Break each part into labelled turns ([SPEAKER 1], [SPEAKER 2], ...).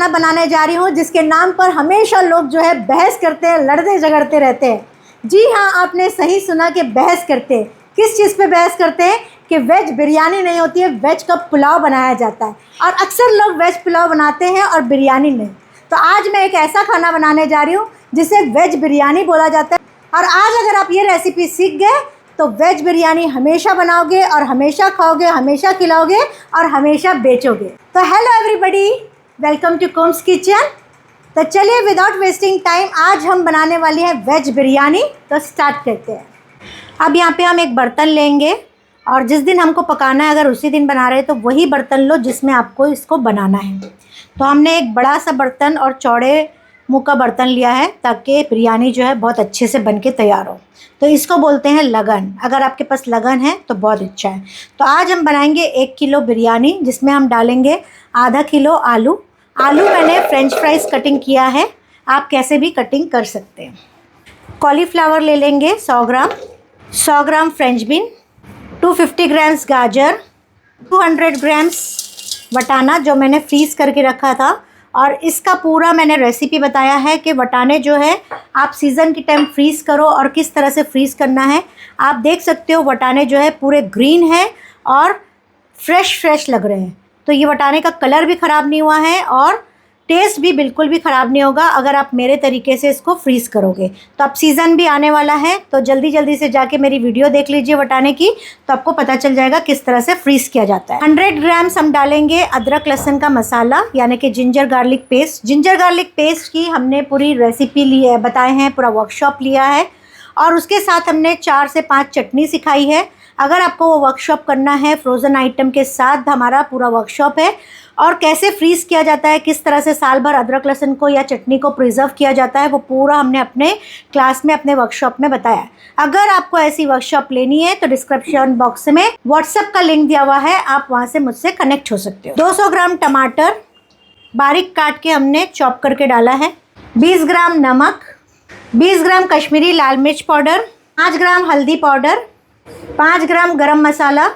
[SPEAKER 1] खाना बनाने जा रही हूँ जिसके नाम पर हमेशा लोग जो है बहस करते हैं, लड़ते झगड़ते रहते हैं। जी हाँ, आपने सही सुना कि बहस करते हैं। किस चीज़ पे बहस करते हैं कि वेज बिरयानी नहीं होती है, वेज का पुलाव बनाया जाता है। और अक्सर लोग वेज पुलाव बनाते हैं और बिरयानी नहीं। तो आज मैं एक ऐसा खाना बनाने जा रही हूँ जिसे वेज बिरयानी बोला जाता है। और आज अगर आप ये रेसिपी सीख गए तो वेज बिरयानी हमेशा बनाओगे और हमेशा खाओगे, हमेशा खिलाओगे और हमेशा बेचोगे। तो हेलो एवरीबॉडी, वेलकम टू कुम्स किचन। तो चलिए विदाउट वेस्टिंग टाइम आज हम बनाने वाली है वेज बिरयानी। तो स्टार्ट करते हैं। अब यहाँ पे हम एक बर्तन लेंगे और जिस दिन हमको पकाना है अगर उसी दिन बना रहे हैं तो वही बर्तन लो जिसमें आपको इसको बनाना है। तो हमने एक बड़ा सा बर्तन और चौड़े मुँह का बर्तन लिया है ताकि बिरयानी जो है बहुत अच्छे से बन के तैयार हो। तो इसको बोलते हैं लगन। अगर आपके पास लगन है तो बहुत अच्छा है। तो आज हम बनाएंगे 1 किलो बिरयानी जिसमें हम डालेंगे आधा किलो आलू। आलू मैंने फ्रेंच फ्राइज़ कटिंग किया है, आप कैसे भी कटिंग कर सकते हैं। कॉलीफ्लावर ले लेंगे 100 ग्राम, 100 ग्राम फ्रेंच बीन, 250 ग्राम्स गाजर, 200 ग्राम्स वटाना जो मैंने फ्रीज़ करके रखा था। और इसका पूरा मैंने रेसिपी बताया है कि वटाने जो है आप सीज़न के टाइम फ्रीज़ करो और किस तरह से फ्रीज़ करना है। आप देख सकते हो वटाने जो है पूरे ग्रीन है और फ्रेश लग रहे हैं। तो ये वटाने का कलर भी ख़राब नहीं हुआ है और टेस्ट भी बिल्कुल भी ख़राब नहीं होगा अगर आप मेरे तरीके से इसको फ्रीज़ करोगे। तो अब सीज़न भी आने वाला है तो जल्दी से जाके मेरी वीडियो देख लीजिए वटाने की, तो आपको पता चल जाएगा किस तरह से फ्रीज़ किया जाता है। 100 ग्राम्स हम डालेंगे अदरक लहसुन का मसाला यानी कि ginger garlic paste. Ginger garlic paste की हमने पूरी रेसिपी ली है, बताए हैं, पूरा वर्कशॉप लिया है। और उसके साथ हमने 4 से 5 चटनी सिखाई है। अगर आपको वो वर्कशॉप करना है फ्रोज़न आइटम के साथ हमारा पूरा वर्कशॉप है। और कैसे फ्रीज़ किया जाता है, किस तरह से साल भर अदरक लहसुन को या चटनी को प्रिजर्व किया जाता है, वो पूरा हमने अपने क्लास में, अपने वर्कशॉप में बताया। अगर आपको ऐसी वर्कशॉप लेनी है तो डिस्क्रिप्शन बॉक्स में व्हाट्सएप का लिंक दिया हुआ है, आप वहाँ से मुझसे कनेक्ट हो सकते हो। 200 ग्राम टमाटर बारीक काट के हमने चॉप करके डाला है, 20 ग्राम नमक, 20 ग्राम कश्मीरी लाल मिर्च पाउडर, 5 ग्राम हल्दी पाउडर, 5 ग्राम गरम मसाला।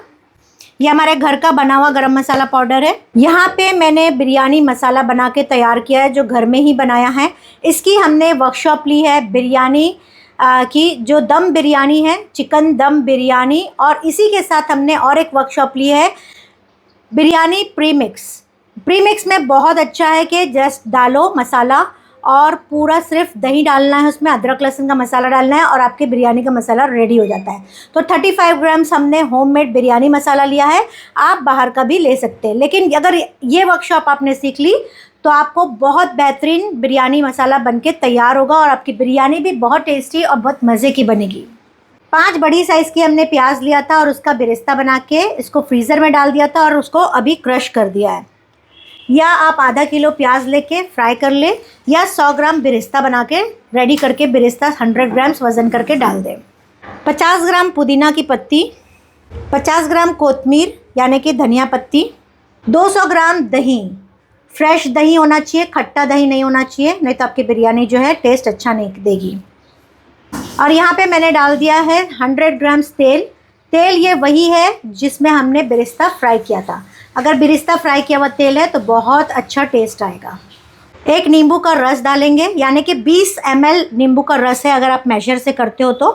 [SPEAKER 1] ये हमारे घर का बना हुआ गरम मसाला पाउडर है। यहाँ पे मैंने बिरयानी मसाला बना के तैयार किया है जो घर में ही बनाया है। इसकी हमने वर्कशॉप ली है बिरयानी की, जो दम बिरयानी है, चिकन दम बिरयानी। और इसी के साथ हमने और एक वर्कशॉप ली है बिरयानी प्रीमिक्स। प्रीमिक्स में बहुत अच्छा है कि जस्ट डालो मसाला और पूरा सिर्फ दही डालना है, उसमें अदरक लहसुन का मसाला डालना है और आपके बिरयानी का मसाला रेडी हो जाता है। तो 35 ग्राम्स हमने होममेड बिरयानी मसाला लिया है, आप बाहर का भी ले सकते हैं। लेकिन अगर ये वर्कशॉप आपने सीख ली तो आपको बहुत बेहतरीन बिरयानी मसाला बनके तैयार होगा और आपकी बिरयानी भी बहुत टेस्टी और बहुत मज़े की बनेगी। 5 बड़ी साइज़ की हमने प्याज लिया था और उसका बिरिस्ता बना के इसको फ्रीज़र में डाल दिया था और उसको अभी क्रश कर दिया है। या आप आधा किलो प्याज लेके फ्राई कर ले या 100 ग्राम बिरिस्ता बना के रेडी करके बिरिस्ता 100 ग्राम्स वज़न करके डाल दें। 50 ग्राम पुदीना की पत्ती, 50 ग्राम कोतमीर यानी कि धनिया पत्ती, 200 ग्राम दही। फ्रेश दही होना चाहिए, खट्टा दही नहीं होना चाहिए, नहीं तो आपकी बिरयानी जो है टेस्ट अच्छा नहीं देगी। और यहाँ पे मैंने डाल दिया है 100 ग्राम्स तेल। तेल ये वही है जिसमें हमने बिरिस्ता फ्राई किया था। अगर बिरिस्ता फ्राई किया हुआ तेल है तो बहुत अच्छा टेस्ट आएगा। एक नींबू का रस डालेंगे यानी कि 20 ml नींबू का रस है अगर आप मेजर से करते हो तो।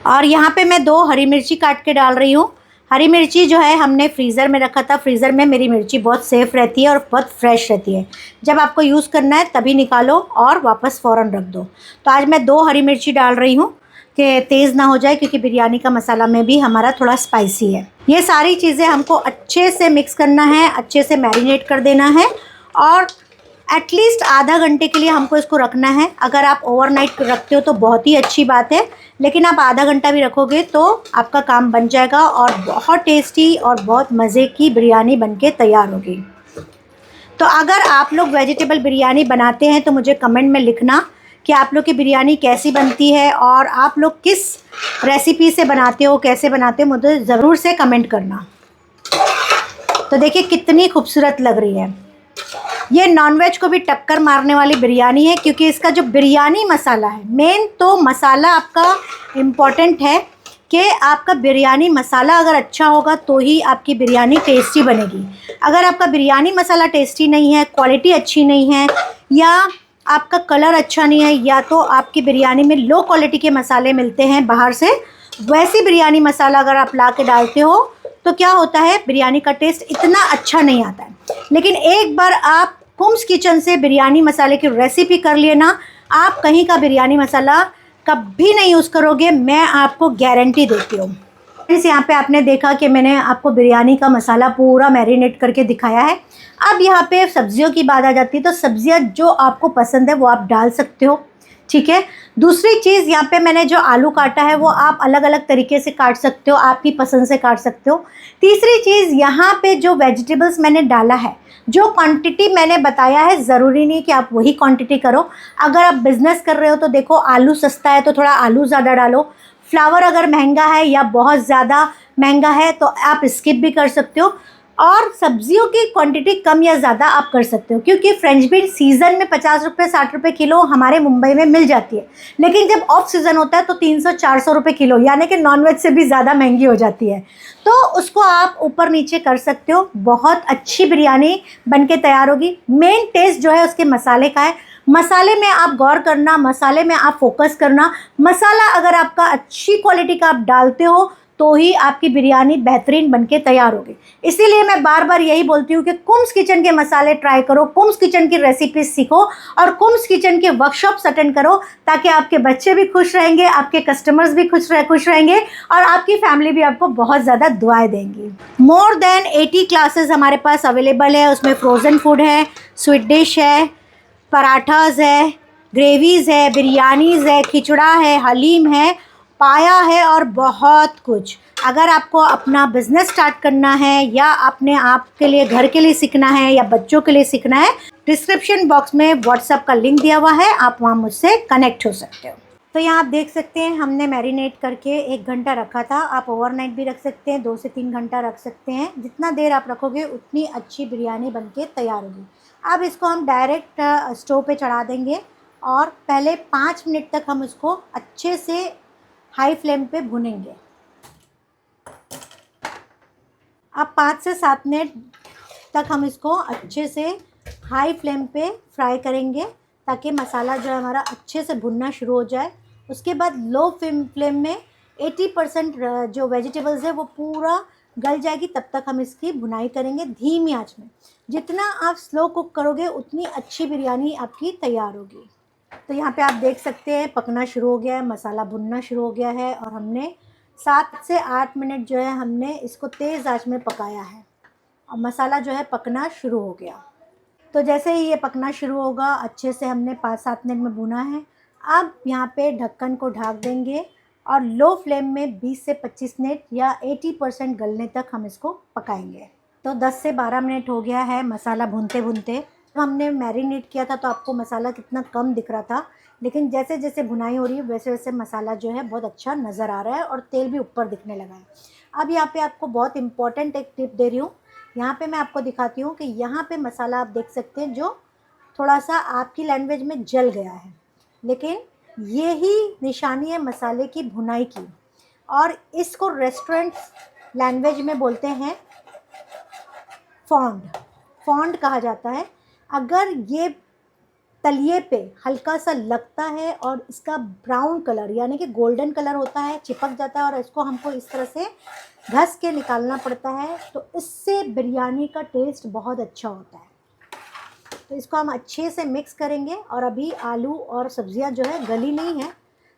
[SPEAKER 1] और यहाँ पे मैं 2 हरी मिर्ची काट के डाल रही हूँ। हरी मिर्ची जो है हमने फ्रीज़र में रखा था। फ्रीज़र में मेरी मिर्ची बहुत सेफ़ रहती है और बहुत फ्रेश रहती है। जब आपको यूज़ करना है तभी निकालो और वापस फ़ौरन रख दो। तो आज मैं 2 हरी मिर्ची डाल रही हूँ कि तेज़ ना हो जाए, क्योंकि बिरयानी का मसाला में भी हमारा थोड़ा स्पाइसी है। ये सारी चीज़ें हमको अच्छे से मिक्स करना है, अच्छे से मैरिनेट कर देना है और एटलीस्ट आधा घंटे के लिए हमको इसको रखना है। अगर आप ओवरनाइट रखते हो तो बहुत ही अच्छी बात है, लेकिन आप आधा घंटा भी रखोगे तो आपका काम बन जाएगा और बहुत टेस्टी और बहुत मज़े की बिरयानी बनके तैयार होगी। तो अगर आप लोग वेजिटेबल बिरयानी बनाते हैं तो मुझे कमेंट में लिखना कि आप लोग की बिरयानी कैसी बनती है और आप लोग किस रेसिपी से बनाते हो, कैसे बनाते हो, मुझे ज़रूर से कमेंट करना। तो देखिए कितनी खूबसूरत लग रही है। ये नॉनवेज को भी टक्कर मारने वाली बिरयानी है, क्योंकि इसका जो बिरयानी मसाला है, मेन तो मसाला आपका इम्पॉर्टेंट है कि आपका बिरयानी मसाला अगर अच्छा होगा तो ही आपकी बिरयानी टेस्टी बनेगी। अगर आपका बिरयानी मसाला टेस्टी नहीं है, क्वालिटी अच्छी नहीं है, या आपका कलर अच्छा नहीं है, या तो आपकी बिरयानी में लो क्वालिटी के मसाले मिलते हैं बाहर से, वैसी बिरयानी मसाला अगर आप ला के डालते हो तो क्या होता है, बिरयानी का टेस्ट इतना अच्छा नहीं आता है। लेकिन एक बार आप कुम्स किचन से बिरयानी मसाले की रेसिपी कर लिए ना, आप कहीं का बिरयानी मसाला कभी नहीं यूज़ करोगे, मैं आपको गारंटी देती हूँ। फ्रेंड्स, यहाँ पे आपने देखा कि मैंने आपको बिरयानी का मसाला पूरा मैरिनेट करके दिखाया है। अब यहाँ पे सब्जियों की बात आ जाती है, तो सब्जियाँ जो आपको पसंद है वो आप डाल सकते हो, ठीक है। दूसरी चीज़, यहाँ पे मैंने जो आलू काटा है वो आप अलग अलग तरीके से काट सकते हो, आपकी पसंद से काट सकते हो। तीसरी चीज़, यहाँ पे जो वेजिटेबल्स मैंने डाला है, जो क्वांटिटी मैंने बताया है, ज़रूरी नहीं कि आप वही क्वांटिटी करो। अगर आप बिज़नेस कर रहे हो तो देखो, आलू सस्ता है तो थोड़ा आलू ज़्यादा डालो, फ्लावर अगर महंगा है या बहुत ज़्यादा महंगा है तो आप स्किप भी कर सकते हो, और सब्जियों की क्वांटिटी कम या ज़्यादा आप कर सकते हो, क्योंकि फ्रेंच बीन सीज़न में 50 रुपये 60 रुपये किलो हमारे मुंबई में मिल जाती है, लेकिन जब ऑफ सीज़न होता है तो 300-400 रुपये किलो, यानी कि नॉनवेज से भी ज़्यादा महंगी हो जाती है। तो उसको आप ऊपर नीचे कर सकते हो, बहुत अच्छी बिरयानी बन के तैयार होगी। मेन टेस्ट जो है उसके मसाले का है। मसाले में आप गौर करना, मसाले में आप फोकस करना। मसाला अगर आपका अच्छी क्वालिटी का आप डालते हो तो ही आपकी बिरयानी बेहतरीन बनके तैयार होगी। इसीलिए मैं बार बार यही बोलती हूँ कि कुम्स किचन के मसाले ट्राई करो, कुम्स किचन की रेसिपीज सीखो, और कुम्स किचन के वर्कशॉप्स अटेंड करो, ताकि आपके बच्चे भी खुश रहेंगे, आपके कस्टमर्स भी खुश रहेंगे, और आपकी फैमिली भी आपको बहुत ज़्यादा दुआएं देंगी। मोर देन 80 क्लासेस हमारे पास अवेलेबल है। उसमें फ्रोज़न फूड है, स्वीट डिश है, पराठाज है, ग्रेवीज़ है, बिरयानीज़ है, खिचड़ा है, हलीम है, पाया है, और बहुत कुछ। अगर आपको अपना बिज़नेस स्टार्ट करना है, या अपने आप के लिए, घर के लिए सीखना है, या बच्चों के लिए सीखना है, डिस्क्रिप्शन बॉक्स में व्हाट्सएप का लिंक दिया हुआ है, आप वहाँ मुझसे कनेक्ट हो सकते हो। तो यहाँ आप देख सकते हैं, हमने मैरिनेट करके 1 घंटा रखा था। आप ओवरनाइट भी रख सकते हैं, 2 से 3 घंटा रख सकते हैं। जितना देर आप रखोगे उतनी अच्छी बिरयानी बनके तैयार होगी। अब इसको हम डायरेक्ट स्टोव पे चढ़ा देंगे, और पहले 5 मिनट तक हम उसको अच्छे से हाई फ्लेम पे भुनेंगे। अब 5 से 7 मिनट तक हम इसको अच्छे से हाई फ्लेम पे फ्राई करेंगे, ताकि मसाला जो है हमारा अच्छे से भुनना शुरू हो जाए। उसके बाद लो फ्लेम में 80% जो वेजिटेबल्स है वो पूरा गल जाएगी, तब तक हम इसकी भुनाई करेंगे धीमी आंच में। जितना आप स्लो कुक करोगे उतनी अच्छी बिरयानी आपकी तैयार होगी। तो यहाँ पे आप देख सकते हैं, पकना शुरू हो गया है, मसाला भुनना शुरू हो गया है, और हमने 7 से 8 मिनट जो है हमने इसको तेज़ आंच में पकाया है, और मसाला जो है पकना शुरू हो गया। तो जैसे ही ये पकना शुरू होगा, अच्छे से हमने 5-7 मिनट में भुना है। अब यहाँ पे ढक्कन को ढक देंगे, और लो फ्लेम में 20 से 25 मिनट या 80% गलने तक हम इसको पकाएंगे। तो 10 से 12 मिनट हो गया है मसाला भूनते भूनते। तो हमने मैरिनेट किया था तो आपको मसाला कितना कम दिख रहा था, लेकिन जैसे जैसे भुनाई हो रही है वैसे वैसे मसाला जो है बहुत अच्छा नज़र आ रहा है, और तेल भी ऊपर दिखने लगा है। अब यहाँ पे आपको बहुत इम्पॉर्टेंट एक टिप दे रही हूँ। यहाँ पे मैं आपको दिखाती हूँ कि यहाँ पे मसाला आप देख सकते हैं जो थोड़ा सा आपकी लैंग्वेज में जल गया है, लेकिन यही निशानी है मसाले की भुनाई की, और इसको रेस्टोरेंट लैंग्वेज में बोलते हैं फॉन्ड। फॉन्ड कहा जाता है। अगर ये तलिए पे हल्का सा लगता है और इसका ब्राउन कलर यानी कि गोल्डन कलर होता है, चिपक जाता है, और इसको हमको इस तरह से घस के निकालना पड़ता है, तो इससे बिरयानी का टेस्ट बहुत अच्छा होता है। तो इसको हम अच्छे से मिक्स करेंगे, और अभी आलू और सब्जियां जो है गली नहीं है,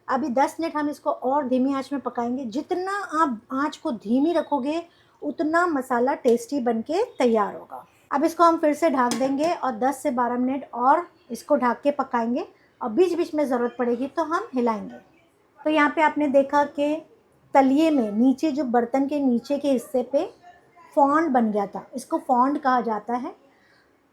[SPEAKER 1] अभी 10 मिनट हम इसको और धीमी आंच में पकाएंगे। जितना आप आंच को धीमी रखोगे उतना मसाला टेस्टी बनके तैयार होगा। अब इसको हम फिर से ढक देंगे, और 10 से 12 मिनट और इसको ढक के पकाएंगे, और बीच बीच में ज़रूरत पड़ेगी तो हम हिलाएंगे। तो यहाँ पे आपने देखा कि तलिए में नीचे, जो बर्तन के नीचे के हिस्से पे फॉन्ड बन गया था, इसको फॉन्ड कहा जाता है।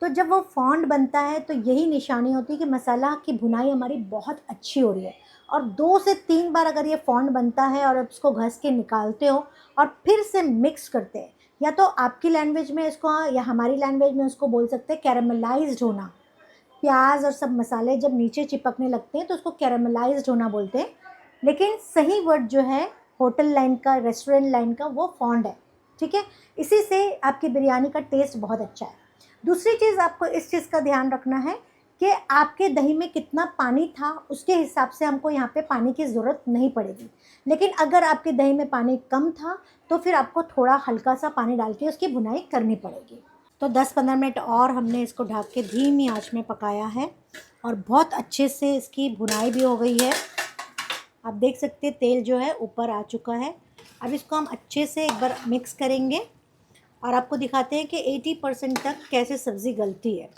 [SPEAKER 1] तो जब वो फॉन्ड बनता है तो यही निशानी होती है कि मसाला की भुनाई हमारी बहुत अच्छी हो रही है। और 2 से 3 बार अगर ये फॉन्ड बनता है और आप इसको घस के निकालते हो और फिर से मिक्स करते हैं, या तो आपकी लैंग्वेज में इसको या हमारी लैंग्वेज में उसको बोल सकते हैं कैरामलाइज्ड होना। प्याज और सब मसाले जब नीचे चिपकने लगते हैं तो उसको कैरामलाइज्ड होना बोलते हैं, लेकिन सही वर्ड जो है होटल लाइन का, रेस्टोरेंट लाइन का वो फॉन्ड है, ठीक है। इसी से आपकी बिरयानी का टेस्ट बहुत अच्छा है। दूसरी चीज़ आपको इस चीज़ का ध्यान रखना है कि आपके दही में कितना पानी था उसके हिसाब से हमको यहाँ पे पानी की ज़रूरत नहीं पड़ेगी। लेकिन अगर आपके दही में पानी कम था तो फिर आपको थोड़ा हल्का सा पानी डाल के उसकी भुनाई करनी पड़ेगी। तो 10-15 मिनट और हमने इसको ढक के धीमी आंच में पकाया है और बहुत अच्छे से इसकी भुनाई भी हो गई है। आप देख सकते हैं तेल जो है ऊपर आ चुका है। अब इसको हम अच्छे से एक बार मिक्स करेंगे और आपको दिखाते हैं कि 80% तक कैसे सब्ज़ी गलती है।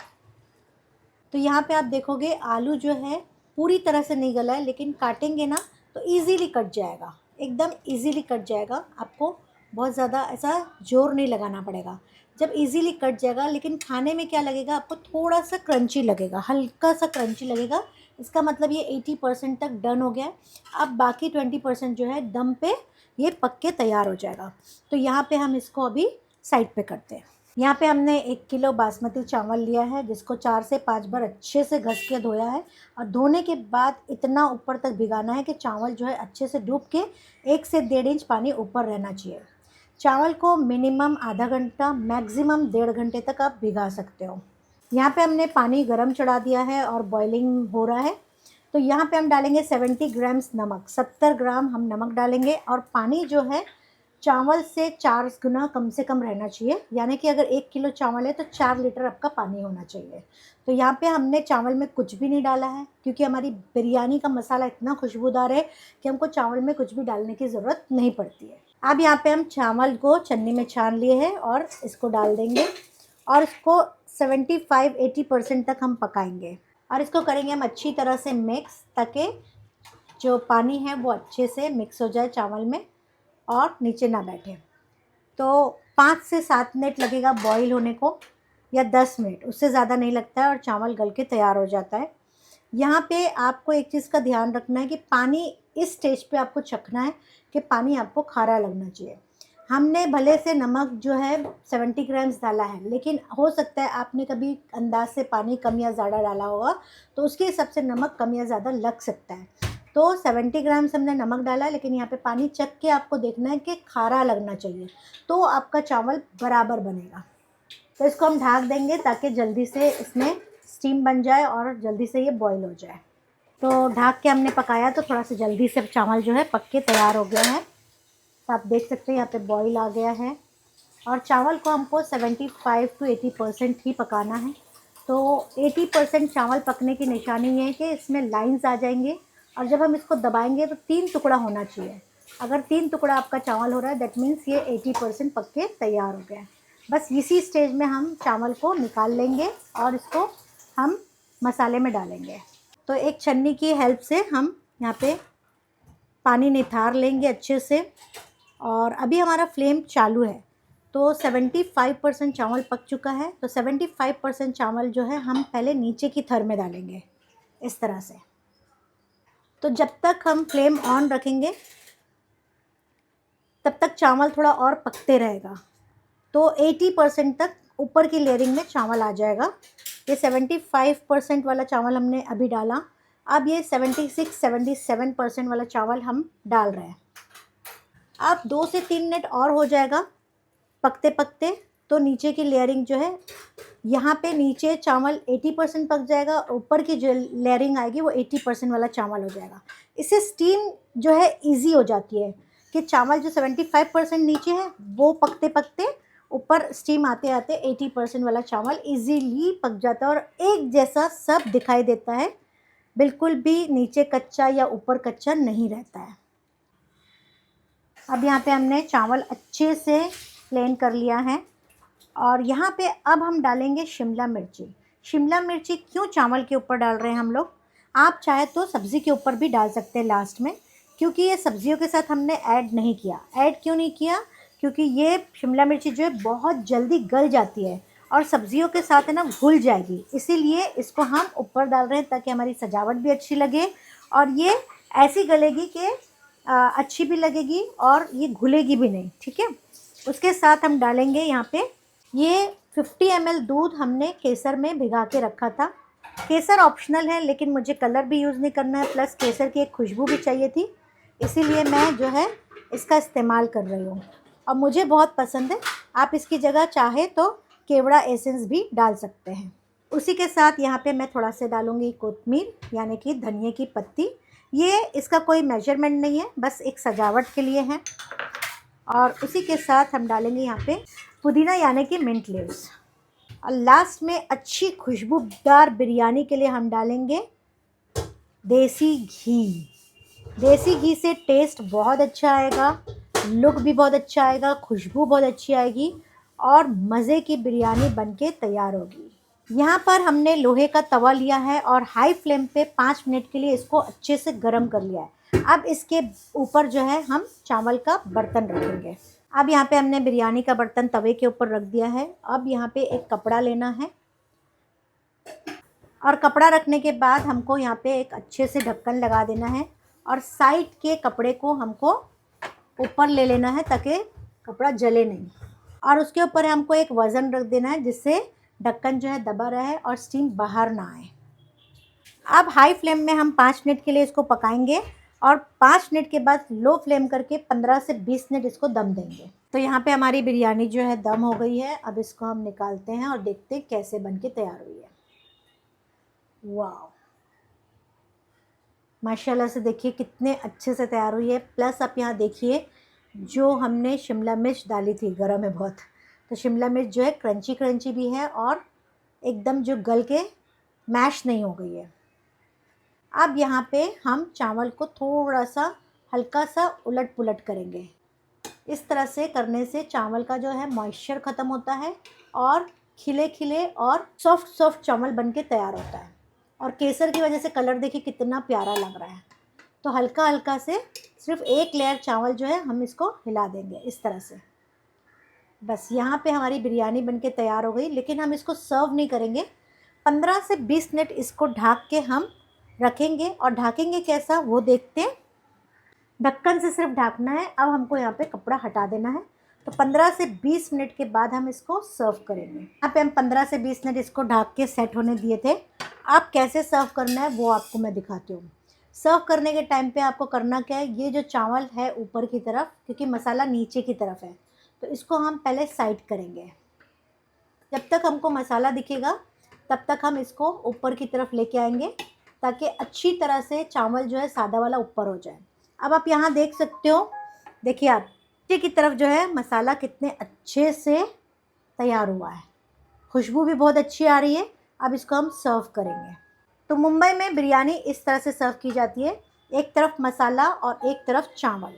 [SPEAKER 1] तो यहाँ पे आप देखोगे आलू जो है पूरी तरह से नहीं गला है, लेकिन काटेंगे ना तो इजीली कट जाएगा, एकदम इजीली कट जाएगा। आपको बहुत ज़्यादा ऐसा जोर नहीं लगाना पड़ेगा। जब इजीली कट जाएगा, लेकिन खाने में क्या लगेगा आपको, थोड़ा सा क्रंची लगेगा, हल्का सा क्रंची लगेगा। इसका मतलब ये 80% तक डन हो गया है। अब बाकी 20% जो है दम पे ये पक के तैयार हो जाएगा। तो यहाँ पे हम इसको अभी साइड पे करते हैं। यहाँ पे हमने 1 किलो बासमती चावल लिया है, जिसको 4 से 5 बार अच्छे से घस के धोया है। और धोने के बाद इतना ऊपर तक भिगाना है कि चावल जो है अच्छे से डूब के 1 से 1.5 इंच पानी ऊपर रहना चाहिए। चावल को मिनिमम आधा घंटा, मैक्सिमम 1.5 घंटे तक आप भिगा सकते हो। यहाँ पे हमने पानी गरम चढ़ा दिया है और बॉइलिंग हो रहा है। तो यहाँ पे हम डालेंगे 70 ग्राम्स नमक, 70 ग्राम हम नमक डालेंगे। और पानी जो है चावल से 4 गुना कम से कम रहना चाहिए, यानी कि अगर 1 किलो चावल है तो 4 लीटर आपका पानी होना चाहिए। तो यहाँ पे हमने चावल में कुछ भी नहीं डाला है, क्योंकि हमारी बिरयानी का मसाला इतना खुशबूदार है कि हमको चावल में कुछ भी डालने की ज़रूरत नहीं पड़ती है। अब यहाँ पे हम चावल को छन्नी में छान लिए हैं और इसको डाल देंगे और इसको 75-80% तक हम पकाएंगे। और इसको करेंगे हम अच्छी तरह से मिक्स, ताकि जो पानी है वो अच्छे से मिक्स हो जाए चावल में और नीचे ना बैठे। तो 5 से 7 मिनट लगेगा बॉईल होने को, या 10 मिनट, उससे ज़्यादा नहीं लगता है और चावल गल के तैयार हो जाता है। यहाँ पे आपको एक चीज़ का ध्यान रखना है कि पानी इस स्टेज पे आपको चखना है कि पानी आपको खारा लगना चाहिए। हमने भले से नमक जो है 70 ग्राम्स डाला है, लेकिन हो सकता है आपने कभी अंदाज से पानी कम या ज़्यादा डाला होगा, तो उसके हिसाब से नमक कम या ज़्यादा लग सकता है। तो 70 ग्राम्स हमने नमक डाला है, लेकिन यहाँ पे पानी चख के आपको देखना है कि खारा लगना चाहिए, तो आपका चावल बराबर बनेगा। तो इसको हम ढक देंगे ताकि जल्दी से इसमें स्टीम बन जाए और जल्दी से ये बॉईल हो जाए। तो ढक के हमने पकाया तो थोड़ा सा जल्दी से चावल जो है पक के तैयार हो गया है। तो आप देख सकते हैं यहाँ पे बॉईल आ गया है। और चावल को हमको 75 to 80% ही पकाना है। तो 80% चावल पकने की निशानी ये है कि इसमें लाइंस आ जाएंगे, और जब हम इसको दबाएंगे तो 3 टुकड़ा होना चाहिए। अगर 3 टुकड़ा आपका चावल हो रहा है, दैट मीन्स ये 80% पक के तैयार हो गया है। बस इसी स्टेज में हम चावल को निकाल लेंगे और इसको हम मसाले में डालेंगे। तो एक छन्नी की हेल्प से हम यहाँ पे पानी निथार लेंगे अच्छे से। और अभी हमारा फ्लेम चालू है, तो 75% चावल पक चुका है। तो 75% चावल जो है हम पहले नीचे की थर में डालेंगे इस तरह से। तो जब तक हम फ्लेम ऑन रखेंगे तब तक चावल थोड़ा और पकते रहेगा। तो 80% तक ऊपर की लेयरिंग में चावल आ जाएगा। ये 75% वाला चावल हमने अभी डाला, अब ये 76-77% वाला चावल हम डाल रहे हैं। अब 2 से 3 मिनट और हो जाएगा पकते पकते, तो नीचे की लेयरिंग जो है, यहाँ पे नीचे चावल 80% पक जाएगा, ऊपर की जो लेयरिंग आएगी वो 80% वाला चावल हो जाएगा। इससे स्टीम जो है इजी हो जाती है कि चावल जो 75% नीचे है वो पकते पकते ऊपर स्टीम आते आते 80% वाला चावल इजीली पक जाता है और एक जैसा सब दिखाई देता है, बिल्कुल भी नीचे कच्चा या ऊपर कच्चा नहीं रहता है। अब यहाँ पे हमने चावल अच्छे से प्लेन कर लिया है और यहाँ पे अब हम डालेंगे शिमला मिर्ची। शिमला मिर्ची क्यों चावल के ऊपर डाल रहे हैं हम लोग? आप चाहे तो सब्ज़ी के ऊपर भी डाल सकते हैं लास्ट में, क्योंकि ये सब्जियों के साथ हमने ऐड नहीं किया। ऐड क्यों नहीं किया? क्योंकि ये शिमला मिर्ची जो है बहुत जल्दी गल जाती है और सब्जियों के साथ है ना घुल जाएगी, इसीलिए इसको हम ऊपर डाल रहे हैं ताकि हमारी सजावट भी अच्छी लगे और ये ऐसी गलेगी कि अच्छी भी लगेगी और ये घुलेगी भी नहीं, ठीक है। उसके साथ हम डालेंगे यहाँ पे ये 50 ml दूध हमने केसर में भिगा के रखा था। केसर ऑप्शनल है, लेकिन मुझे कलर भी यूज़ नहीं करना है, प्लस केसर की एक खुशबू भी चाहिए थी, इसीलिए मैं जो है इसका इस्तेमाल कर रही हूँ और मुझे बहुत पसंद है। आप इसकी जगह चाहे तो केवड़ा एसेंस भी डाल सकते हैं। उसी के साथ यहाँ पे मैं थोड़ा सा डालूँगी कोतमीर यानी कि धनिए की पत्ती। ये इसका कोई मेजरमेंट नहीं है, बस एक सजावट के लिए है। और उसी के साथ हम डालेंगे यहाँ पे पुदीना यानी कि मिंट लीव्स। और लास्ट में अच्छी खुशबूदार बिरयानी के लिए हम डालेंगे देसी घी। देसी घी से टेस्ट बहुत अच्छा आएगा, लुक भी बहुत अच्छा आएगा, खुशबू बहुत अच्छी आएगी और मज़े की बिरयानी बनके तैयार होगी। यहाँ पर हमने लोहे का तवा लिया है और हाई फ्लेम पे 5 मिनट के लिए इसको अच्छे से गर्म कर लिया है। अब इसके ऊपर जो है हम चावल का बर्तन रखेंगे। अब यहाँ पे हमने बिरयानी का बर्तन तवे के ऊपर रख दिया है। अब यहाँ पे एक कपड़ा लेना है और कपड़ा रखने के बाद हमको यहाँ पे एक अच्छे से ढक्कन लगा देना है और साइड के कपड़े को हमको ऊपर ले लेना है ताकि कपड़ा जले नहीं। और उसके ऊपर हमको एक वज़न रख देना है जिससे ढक्कन जो है दबा रहे और स्टीम बाहर ना आए। अब हाई फ्लेम में हम 5 मिनट के लिए इसको पकाएंगे और 5 मिनट के बाद लो फ्लेम करके 15 से 20 मिनट इसको दम देंगे। तो यहाँ पे हमारी बिरयानी जो है दम हो गई है। अब इसको हम निकालते हैं और देखते हैं कैसे बन के तैयार हुई है। वाह, माशाल्लाह से देखिए कितने अच्छे से तैयार हुई है। प्लस आप यहाँ देखिए जो हमने शिमला मिर्च डाली थी, गरम है बहुत, तो शिमला मिर्च जो है क्रंची क्रंची भी है और एकदम जो गल के मैश नहीं हो गई है। अब यहाँ पे हम चावल को थोड़ा सा हल्का सा उलट पुलट करेंगे। इस तरह से करने से चावल का जो है मॉइस्चर ख़त्म होता है और खिले खिले और सॉफ्ट सॉफ्ट चावल बन के तैयार होता है। और केसर की वजह से कलर देखिए कितना प्यारा लग रहा है। तो हल्का हल्का से सिर्फ एक लेयर चावल जो है हम इसको हिला देंगे इस तरह से। बस यहाँ पे हमारी बिरयानी बनके तैयार हो गई। लेकिन हम इसको सर्व नहीं करेंगे, 15 से 20 मिनट इसको ढक के हम रखेंगे। और ढकेंगे कैसा वो देखते हैं। ढक्कन से सिर्फ ढकना है। अब हमको यहाँ पे कपड़ा हटा देना है। तो 15 से 20 मिनट के बाद हम इसको सर्व करेंगे। यहाँ पे हम 15 से 20 मिनट इसको ढक के सेट होने दिए थे। अब कैसे सर्व करना है वो आपको मैं दिखाती हूँ। सर्व करने के टाइम पे आपको करना क्या है, ये जो चावल है ऊपर की तरफ, क्योंकि मसाला नीचे की तरफ है, तो इसको हम पहले साइड करेंगे। जब तक हमको मसाला दिखेगा तब तक हम इसको ऊपर की तरफ लेके आएंगे ताकि अच्छी तरह से चावल जो है सादा वाला ऊपर हो जाए। अब आप यहाँ देख सकते हो, देखिए आप नीचे की तरफ जो है मसाला कितने अच्छे से तैयार हुआ है, खुशबू भी बहुत अच्छी आ रही है। अब इसको हम सर्व करेंगे। तो मुंबई में बिरयानी इस तरह से सर्व की जाती है, एक तरफ मसाला और एक तरफ चावल।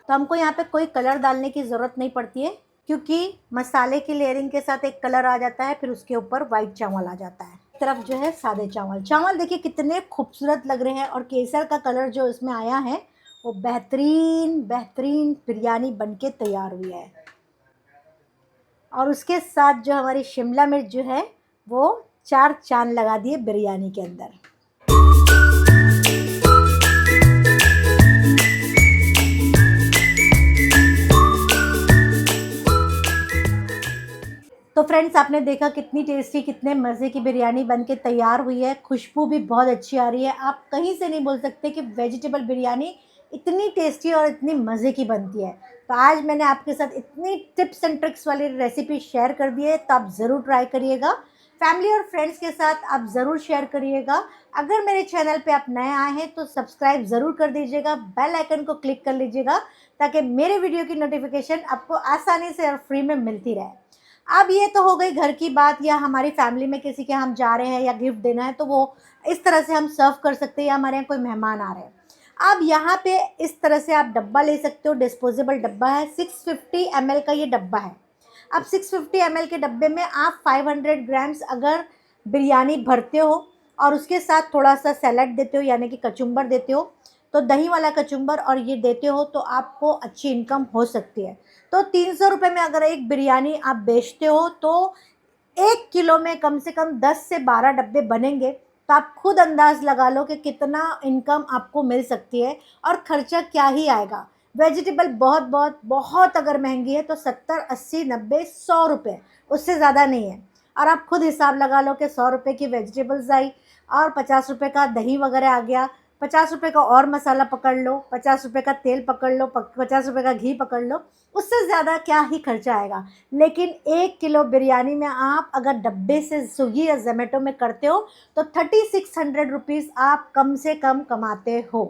[SPEAKER 1] तो हमको यहाँ पे कोई कलर डालने की ज़रूरत नहीं पड़ती है क्योंकि मसाले की लेयरिंग के साथ एक कलर आ जाता है, फिर उसके ऊपर वाइट चावल आ जाता है। एक तरफ जो है सादे चावल। चावल देखिए कितने खूबसूरत लग रहे हैं और केसर का कलर जो इसमें आया है वो बेहतरीन बेहतरीन बिरयानी बनके तैयार हुई है। और उसके साथ जो हमारी शिमला मिर्च जो है वो 4 चांद लगा दिए बिरयानी के अंदर। तो फ्रेंड्स, आपने देखा कितनी टेस्टी, कितने मज़े की बिरयानी बनके तैयार हुई है। खुशबू भी बहुत अच्छी आ रही है। आप कहीं से नहीं बोल सकते कि वेजिटेबल बिरयानी इतनी टेस्टी और इतनी मज़े की बनती है। तो आज मैंने आपके साथ इतनी टिप्स एंड ट्रिक्स वाली रेसिपी शेयर कर दी है, तो आप ज़रूर ट्राई करिएगा। फैमिली और फ्रेंड्स के साथ आप ज़रूर शेयर करिएगा। अगर मेरे चैनल पे आप नए आए हैं तो सब्सक्राइब ज़रूर कर दीजिएगा, बेल आइकन को क्लिक कर लीजिएगा ताकि मेरे वीडियो की नोटिफिकेशन आपको आसानी से और फ्री में मिलती रहे। अब ये तो हो गई घर की बात, या हमारी फैमिली में किसी के हम जा रहे हैं या गिफ्ट देना है तो वो इस तरह से हम सर्व कर सकते हैं, या हमारे यहाँ कोई मेहमान आ रहे हैं। अब यहाँ पे इस तरह से आप डब्बा ले सकते हो, डिस्पोजेबल डब्बा है, 650 ml का ये डब्बा है। अब 650 ml के डब्बे में आप 500 ग्राम्स अगर बिरयानी भरते हो और उसके साथ थोड़ा सा सैलड देते हो यानी कि कचुम्बर देते हो, तो दही वाला कचुम्बर और ये देते हो तो आपको अच्छी इनकम हो सकती है। तो 300 रुपये में अगर एक बिरयानी आप बेचते हो तो 1 किलो में कम से कम 10 से 12 डब्बे बनेंगे। तो आप खुद अंदाज़ लगा लो कि कितना इनकम आपको मिल सकती है और ख़र्चा क्या ही आएगा। वेजिटेबल बहुत बहुत बहुत अगर महंगी है तो 70, 80, 90, 100 रुपये, उससे ज़्यादा नहीं है। और आप खुद हिसाब लगा लो कि 100 रुपये की वेजिटेबल्स आई और 50 रुपये का दही वगैरह आ गया, ₹50 का और मसाला पकड़ लो, ₹50 का तेल पकड़ लो, ₹50 का घी पकड़ लो, उससे ज़्यादा क्या ही खर्चा आएगा। लेकिन 1 किलो बिरयानी में आप अगर डब्बे से स्विगी या ज़ोमैटो में करते हो तो ₹3600 आप कम से कम कमाते हो।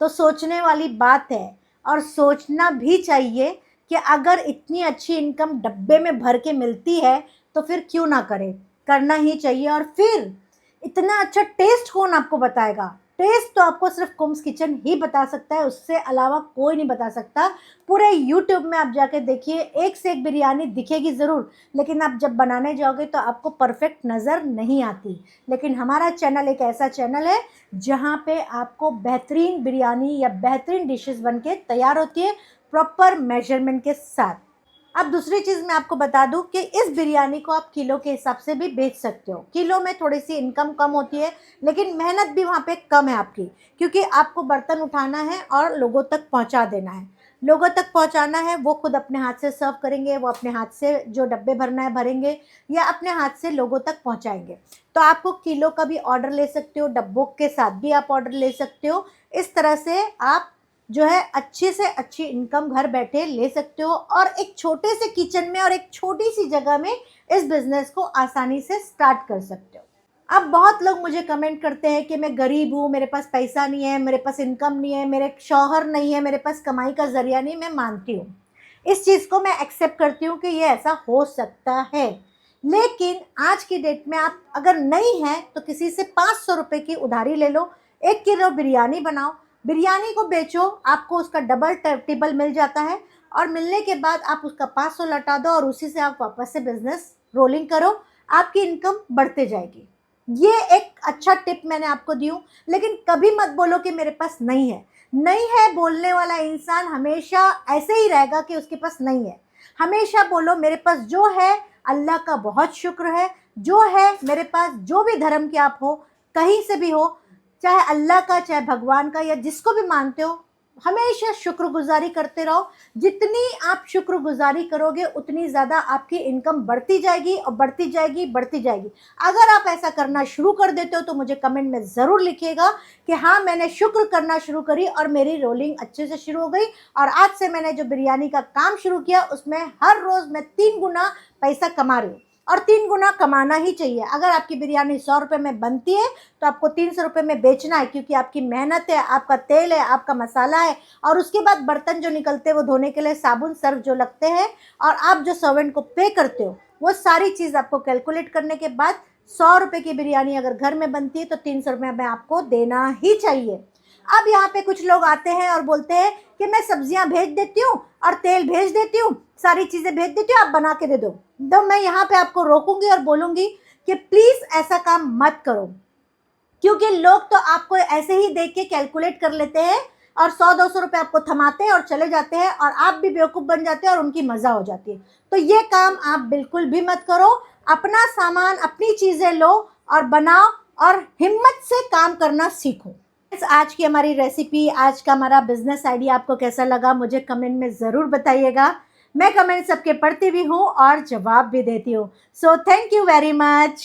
[SPEAKER 1] तो सोचने वाली बात है, और सोचना भी चाहिए कि अगर इतनी अच्छी इनकम डब्बे में भर के मिलती है तो फिर क्यों ना करें, करना ही चाहिए। और फिर इतना अच्छा टेस्ट कौन आपको बताएगा? टेस्ट तो आपको सिर्फ कुम्स किचन ही बता सकता है, उससे अलावा कोई नहीं बता सकता। पूरे यूट्यूब में आप जाके देखिए, एक से एक बिरयानी दिखेगी ज़रूर, लेकिन आप जब बनाने जाओगे तो आपको परफेक्ट नज़र नहीं आती। लेकिन हमारा चैनल एक ऐसा चैनल है जहाँ पे आपको बेहतरीन बिरयानी या बेहतरीन डिशेस बन के तैयार होती है, प्रॉपर मेजरमेंट के साथ। अब दूसरी चीज़ मैं आपको बता दूं कि इस बिरयानी को आप किलो के हिसाब से भी बेच सकते हो। किलो में थोड़ी सी इनकम कम होती है, लेकिन मेहनत भी वहाँ पे कम है आपकी, क्योंकि आपको बर्तन उठाना है और लोगों तक पहुँचा देना है। लोगों तक पहुँचाना है, वो खुद अपने हाथ से सर्व करेंगे, वो अपने हाथ से जो डब्बे भरना है भरेंगे, या अपने हाथ से लोगों तक पहुँचाएंगे। तो आपको किलो का भी ऑर्डर ले सकते हो, डब्बों के साथ भी आप ऑर्डर ले सकते हो। इस तरह से आप जो है अच्छी से अच्छी इनकम घर बैठे ले सकते हो, और एक छोटे से किचन में और एक छोटी सी जगह में इस बिज़नेस को आसानी से स्टार्ट कर सकते हो। अब बहुत लोग मुझे कमेंट करते हैं कि मैं गरीब हूँ, मेरे पास पैसा नहीं है, मेरे पास इनकम नहीं है, मेरे शौहर नहीं है, मेरे पास कमाई का ज़रिया नहीं। मैं मानती हूँ, इस चीज़ को मैं एक्सेप्ट करती हूँ कि ये ऐसा हो सकता है। लेकिन आज की डेट में आप अगर नहीं है तो किसी से ₹500 की उधारी ले लो, 1 किलो बिरयानी बनाओ, बिरयानी को बेचो, आपको उसका डबल टिबल मिल जाता है, और मिलने के बाद आप उसका 500 लौटा दो और उसी से आप वापस से बिजनेस रोलिंग करो, आपकी इनकम बढ़ते जाएगी। ये एक अच्छा टिप मैंने आपको दी हूँ। लेकिन कभी मत बोलो कि मेरे पास नहीं है। नहीं है बोलने वाला इंसान हमेशा ऐसे ही रहेगा कि उसके पास नहीं है। हमेशा बोलो मेरे पास जो है अल्लाह का बहुत शुक्र है, जो है मेरे पास, जो भी धर्म के आप हो, कहीं से भी हो, चाहे अल्लाह का, चाहे भगवान का, या जिसको भी मानते हो, हमेशा शुक्रगुजारी करते रहो। जितनी आप शुक्रगुजारी करोगे उतनी ज़्यादा आपकी इनकम बढ़ती जाएगी और बढ़ती जाएगी, बढ़ती जाएगी। अगर आप ऐसा करना शुरू कर देते हो तो मुझे कमेंट में ज़रूर लिखिएगा कि हाँ, मैंने शुक्र करना शुरू करी और मेरी रोलिंग अच्छे से शुरू हो गई, और आज से मैंने जो बिरयानी का काम शुरू किया उसमें हर रोज़ मैं 3 गुना पैसा कमा रही हूँ। और 3 गुना कमाना ही चाहिए। अगर आपकी बिरयानी ₹100 में बनती है तो आपको ₹300 में बेचना है, क्योंकि आपकी मेहनत है, आपका तेल है, आपका मसाला है, और उसके बाद बर्तन जो निकलते हैं वो धोने के लिए साबुन सर्फ जो लगते हैं, और आप जो सर्वेंट को पे करते हो, वो सारी चीज़ आपको कैलकुलेट करने के बाद ₹100 की बिरयानी अगर घर में बनती है तो ₹300 में आपको देना ही चाहिए। अब यहाँ पे कुछ लोग आते हैं और बोलते हैं कि मैं सब्जियां भेज देती हूँ और तेल भेज देती हूँ, सारी चीज़ें भेज देती हूँ, आप बना के दे दो। तो मैं यहाँ पे आपको रोकूंगी और बोलूँगी कि प्लीज़ ऐसा काम मत करो, क्योंकि लोग तो आपको ऐसे ही देख के कैलकुलेट कर लेते हैं और 100-200 रुपये आपको थमाते हैं और चले जाते हैं, और आप भी बेवकूफ़ बन जाते हैं और उनकी मज़ा हो जाती है। तो ये काम आप बिल्कुल भी मत करो। अपना सामान, अपनी चीज़ें लो और बनाओ, और हिम्मत से काम करना सीखो। आज की हमारी रेसिपी, आज का हमारा बिजनेस आइडिया आपको कैसा लगा मुझे कमेंट में ज़रूर बताइएगा। मैं कमेंट सबके पढ़ती भी हूँ और जवाब भी देती हूँ। So thank you very much.